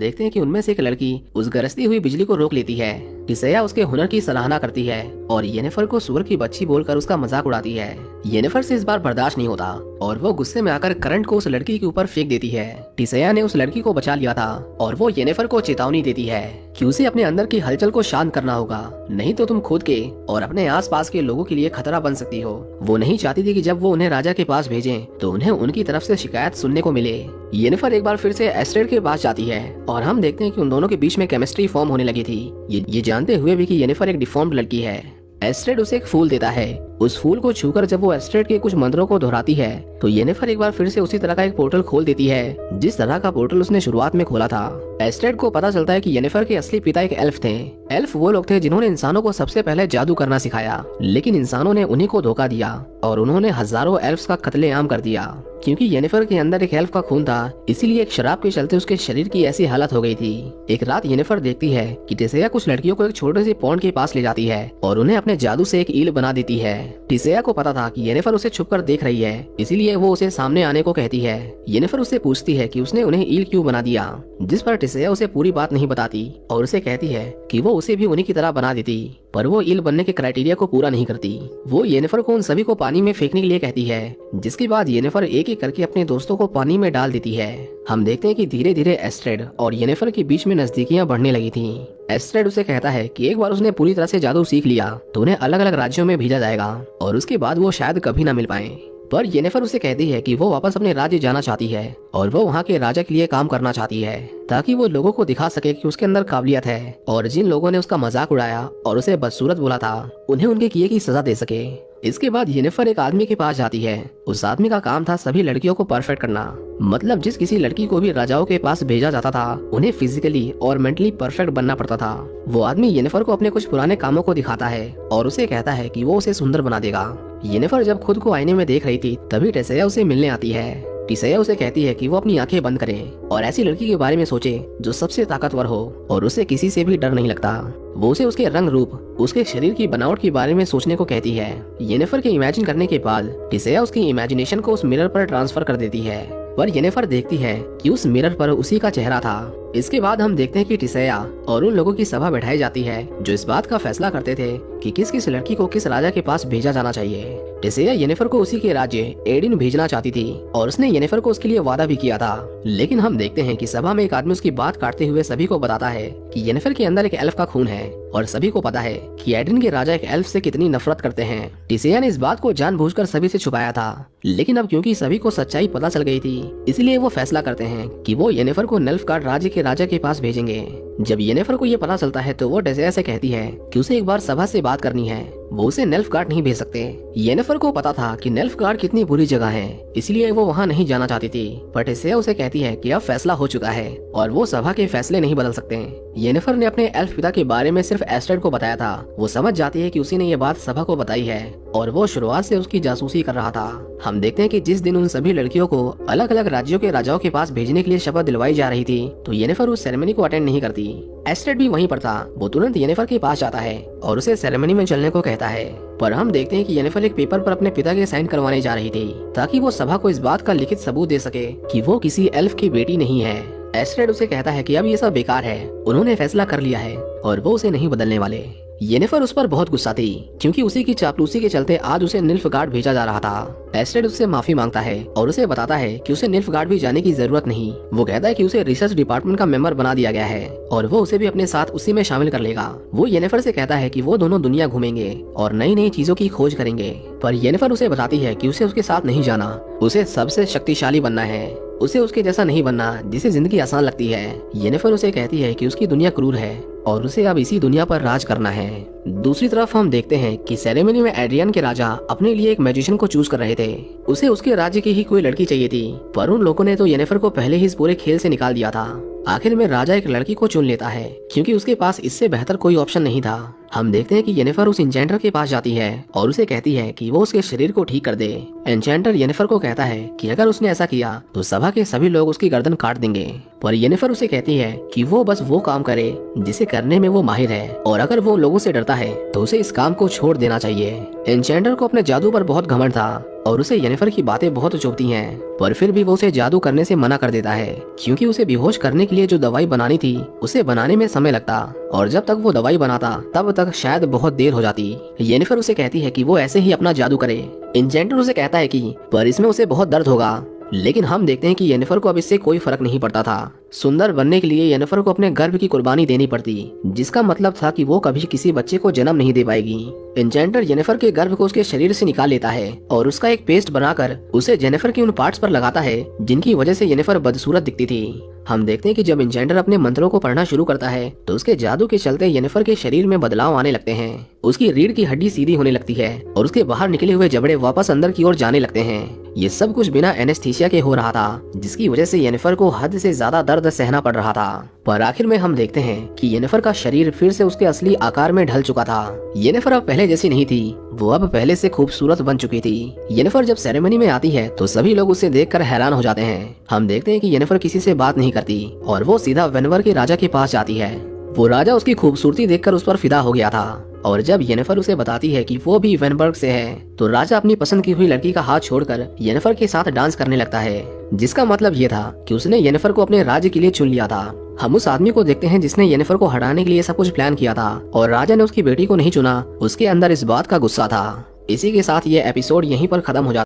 देखते हैं कि उनमें से एक लड़की उस गरजती हुई बिजली को रोक लेती है। टिसैया उसके हुनर की सराहना करती है और येनिफर को सुअर की बच्ची बोलकर उसका मजाक उड़ाती है। येनिफर से इस बार बर्दाश्त नहीं होता और वो गुस्से में आकर करंट को उस लड़की के ऊपर फेंक देती है। टिसैया ने उस लड़की को बचा लिया था और वो येनिफर को चेतावनी देती है कि उसे अपने अंदर की हलचल को शांत करना होगा, नहीं तो तुम खुद के और अपने आसपास के लोगों के लिए खतरा बन सकती हो। वो नहीं चाहती थी कि जब वो उन्हें राजा के पास भेजें तो उन्हें उनकी तरफ से शिकायत सुनने को मिले। येनिफर एक बार फिर से एस्ट्रेड के पास जाती है और हम देखते हैं कि उन दोनों के बीच में केमिस्ट्री फॉर्म होने लगी थी, ये जानते हुए भी कि येनिफर एक डिफॉर्म्ड लड़की है। एस्ट्रेड उसे एक फूल देता है। उस फूल को छूकर जब वो एस्ट्रेड के कुछ मंत्रों को दोहराती है तो येनिफर एक बार फिर से उसी तरह का एक पोर्टल खोल देती है जिस तरह का पोर्टल उसने शुरुआत में खोला था। एस्ट्रेड को पता चलता है कि येनिफर के असली पिता एक एल्फ थे। एल्फ वो लोग थे जिन्होंने इंसानों को सबसे पहले जादू करना सिखाया, लेकिन इंसानों ने उन्हीं को धोखा दिया और उन्होंने हजारों एल्फ्स का कत्लेआम कर दिया। क्योंकि येनिफर के अंदर एक एल्फ का खून था, इसीलिए एक शराब के चलते उसके शरीर की ऐसी हालत हो गई थी। एक रात येनिफर देखती है कि टिसैया कुछ लड़कियों को एक छोटे से पॉन्ड के पास ले जाती है और उन्हें अपने जादू से एक ईल बना देती है। टिसैया को पता था कि येनिफर उसे छुपकर देख रही है, इसीलिए वो उसे सामने आने को कहती है। येनिफर उससे पूछती है कि उसने उन्हें ईल क्यों बना दिया, जिस पर टिसैया उसे पूरी बात नहीं बताती और उसे कहती है कि वो उसे भी उन्हीं की तरह बना देती, पर वो ईल बनने के क्राइटेरिया को पूरा नहीं करती। वो येनिफर को उन सभी को पानी में फेंकने के लिए कहती है, जिसके बाद येनिफर एक एक करके अपने दोस्तों को पानी में डाल देती है। हम देखते हैं कि धीरे धीरे एस्ट्रेड और येनिफर के बीच में नजदीकियां बढ़ने लगी थीं। एस्ट्रेड उसे कहता है कि एक बार उसने पूरी तरह से जादू सीख लिया तो उन्हें अलग अलग राज्यों में भेजा जाएगा और उसके बाद वो शायद कभी ना मिल पाए। पर येनिफर उसे कहती है कि वो वापस अपने राज्य जाना चाहती है और वो वहाँ के राजा के लिए काम करना चाहती है ताकि वो लोगों को दिखा सके कि उसके अंदर काबिलियत है और जिन लोगों ने उसका मजाक उड़ाया और उसे बदसूरत बोला था उन्हें उनके किए की सजा दे सके। इसके बाद येनिफर एक आदमी के पास जाती है। उस आदमी का काम था सभी लड़कियों को परफेक्ट करना, मतलब जिस किसी लड़की को भी राजाओं के पास भेजा जाता था उन्हें फिजिकली और मेंटली परफेक्ट बनना पड़ता था। वो आदमी येनिफर को अपने कुछ पुराने कामों को दिखाता है और उसे कहता है कि वो उसे सुंदर बना देगा। येनिफर जब खुद को आईने में देख रही थी तभी टिसैया उसे मिलने आती है। टिसैया उसे कहती है कि वो अपनी आंखें बंद करे और ऐसी लड़की के बारे में सोचे जो सबसे ताकतवर हो और उसे किसी से भी डर नहीं लगता। वो उसे उसके रंग रूप, उसके शरीर की बनावट के बारे में सोचने को कहती है। येनिफर के इमेजिन करने के बाद टिसैया उसकी इमेजिनेशन को उस मिरर पर ट्रांसफर कर देती है, पर येनिफर देखती है कि उस मिरर पर उसी का चेहरा था। इसके बाद हम देखते हैं कि टिसैया और उन लोगों की सभा बैठाई जाती है जो इस बात का फैसला करते थे कि किस किस लड़की को किस राजा के पास भेजा जाना चाहिए। टिसैया येनिफर को उसी के राज्य एडिन भेजना चाहती थी और उसने येनिफर को उसके लिए वादा भी किया था। लेकिन हम देखते हैं कि सभा में एक आदमी उसकी बात काटते हुए सभी को बताता है कि येनिफर के अंदर एक एल्फ का खून है और सभी को पता है कि एडिन के राजा एक एल्फ से कितनी नफरत करते हैं। टिसैया ने इस बात को जानबूझकर सभी से छुपाया था, लेकिन अब क्योंकि सभी को सच्चाई पता चल गई थी इसलिए वो फैसला करते हैं कि वो येनिफर को निल्फगार्ड राज्य के राजा के पास भेजेंगे। जब येनिफर को ये पता चलता है तो वो टिसैया से कहती है कि उसे एक बार सभा से बात करनी है, वो उसे निल्फगार्ड नहीं भेज सकते। येनिफर को पता था कि निल्फगार्ड कितनी बुरी जगह है, इसलिए वो वहाँ नहीं जाना चाहती थी, पर टिसैया उसे कहती है कि अब फैसला हो चुका है और वो सभा के फैसले नहीं बदल सकते। येनिफर ने अपने एल्फ पिता के बारे में सिर्फ एस्ट्रेड को बताया था। वो समझ जाती है कि उसी ने ये बात सभा को बताई है और वो शुरुआत से उसकी जासूसी कर रहा था। हम देखते हैं कि जिस दिन उन सभी लड़कियों को अलग अलग राज्यों के राजाओं के पास भेजने के लिए शपथ दिलवाई जा रही थी तो येनिफर उस सेरेमनी को अटेंड नहीं करती। एस्ट्रेड भी वहीं पर था। वो तुरंत येनिफर के पास जाता है और उसे सेरेमनी में चलने को कहता है, पर हम देखते हैं कि येनिफर एक पेपर पर अपने पिता के साइन करवाने जा रही थी ताकि वो सभा को इस बात का लिखित सबूत दे सके कि वो किसी एल्फ की बेटी नहीं है। एस्ट्रेड उसे कहता है कि अब ये सब बेकार है, उन्होंने फैसला कर लिया है और वो उसे नहीं बदलने वाले। येनिफर उस पर बहुत गुस्सा थी क्योंकि उसी की चापलूसी के चलते आज उसे निल्फगार्ड भेजा जा रहा था। एस्ट्रेड उससे माफी मांगता है और उसे बताता है कि उसे निल्फगार्ड भी जाने की जरूरत नहीं। वो कहता है कि उसे रिसर्च डिपार्टमेंट का मेंबर बना दिया गया है और वो उसे भी अपने साथ उसी में शामिल कर लेगा। वो येनिफर से कहता है कि वो दोनों दुनिया घूमेंगे और नई नई चीजों की खोज करेंगे, पर येनिफर उसे बताती है कि उसे उसके साथ नहीं जाना, उसे सबसे शक्तिशाली बनना है, उसे उसके जैसा नहीं बनना जिसे जिंदगी आसान लगती है। येनिफर उसे कहती है कि उसकी दुनिया क्रूर है और उसे अब इसी दुनिया पर राज करना है। दूसरी तरफ हम देखते हैं कि सेरेमनी में एड्रियन के राजा अपने लिए एक मैजिशियन को चूज कर रहे थे। उसे उसके राज्य की ही कोई लड़की चाहिए थी, पर उन लोगों ने तो येनिफर को पहले ही इस पूरे खेल से निकाल दिया था। आखिर में राजा एक लड़की को चुन लेता है क्योंकि उसके पास इससे बेहतर कोई ऑप्शन नहीं था। हम देखते हैं कि येनिफर उस एन्चेंटर के पास जाती है और उसे कहती है कि वो उसके शरीर को ठीक कर दे। एन्चेंटर येनिफर को कहता है कि अगर उसने ऐसा किया तो सभा के सभी लोग उसकी गर्दन काट देंगे, पर येनिफर उसे कहती है कि वो बस वो काम करे जिसे करने में वो माहिर है और अगर वो लोगों से डरता है तो उसे इस काम को छोड़ देना चाहिए। एन्चेंटर को अपने जादू पर बहुत घमंड था और उसे येनिफर की बातें बहुत चुभती हैं, पर फिर भी वो उसे जादू करने से मना कर देता है, क्योंकि उसे बेहोश करने के लिए जो दवाई बनानी थी उसे बनाने में समय लगता, और जब तक वो दवाई बनाता तब तक शायद बहुत देर हो जाती। येनिफर उसे कहती है कि वो ऐसे ही अपना जादू करे। इंजेंटर उसे कहता है कि पर इसमें उसे बहुत दर्द होगा, लेकिन हम देखते हैं कि येनिफर को अब इससे कोई फर्क नहीं पड़ता था। सुंदर बनने के लिए येनिफर को अपने गर्भ की कुर्बानी देनी पड़ती, जिसका मतलब था कि वो कभी किसी बच्चे को जन्म नहीं दे पाएगी। इंजेंटर येनिफर के गर्भ को उसके शरीर से निकाल लेता है और उसका एक पेस्ट बनाकर उसे जेनिफर के उन पार्ट्स पर लगाता है जिनकी वजह से येनिफर बदसूरत दिखती थी। हम देखते हैं कि जब इंजेंटर अपने मंत्रों को पढ़ना शुरू करता है तो उसके जादू के चलते येनिफर के शरीर में बदलाव आने लगते हैं। उसकी रीढ़ की हड्डी सीधी होने लगती है और उसके बाहर निकले हुए जबड़े वापस अंदर की ओर जाने लगते हैं। ये सब कुछ बिना एनेस्थीसिया के हो रहा था, जिसकी वजह से येनिफर को हद से ज्यादा दर्द सहना पड़ रहा था। पर आखिर में हम देखते हैं कि येनिफर का शरीर फिर से उसके असली आकार में ढल चुका था। येनिफर अब पहले जैसी नहीं थी, वो अब पहले से खूबसूरत बन चुकी थी। येनिफर जब सेरेमनी में आती है तो सभी लोग उसे देखकर हैरान हो जाते हैं। हम देखते हैं कि येनिफर किसी से बात नहीं करती और वो सीधा वेनवर के राजा के पास जाती है। वो राजा उसकी खूबसूरती देखकर उस पर फिदा हो गया था, और जब येनिफर उसे बताती है कि वो भी वेनबर्ग से है तो राजा अपनी पसंद की हुई लड़की का हाथ छोड़कर येनिफर के साथ डांस करने लगता है, जिसका मतलब ये था कि उसने येनिफर को अपने राज्य के लिए चुन लिया था। हम उस आदमी को देखते हैं जिसने येनिफर को हटाने के लिए सब कुछ प्लान किया था, और राजा ने उसकी बेटी को नहीं चुना, उसके अंदर इस बात का गुस्सा था। इसी के साथ ये एपिसोड यहीं पर खत्म हो जाता है।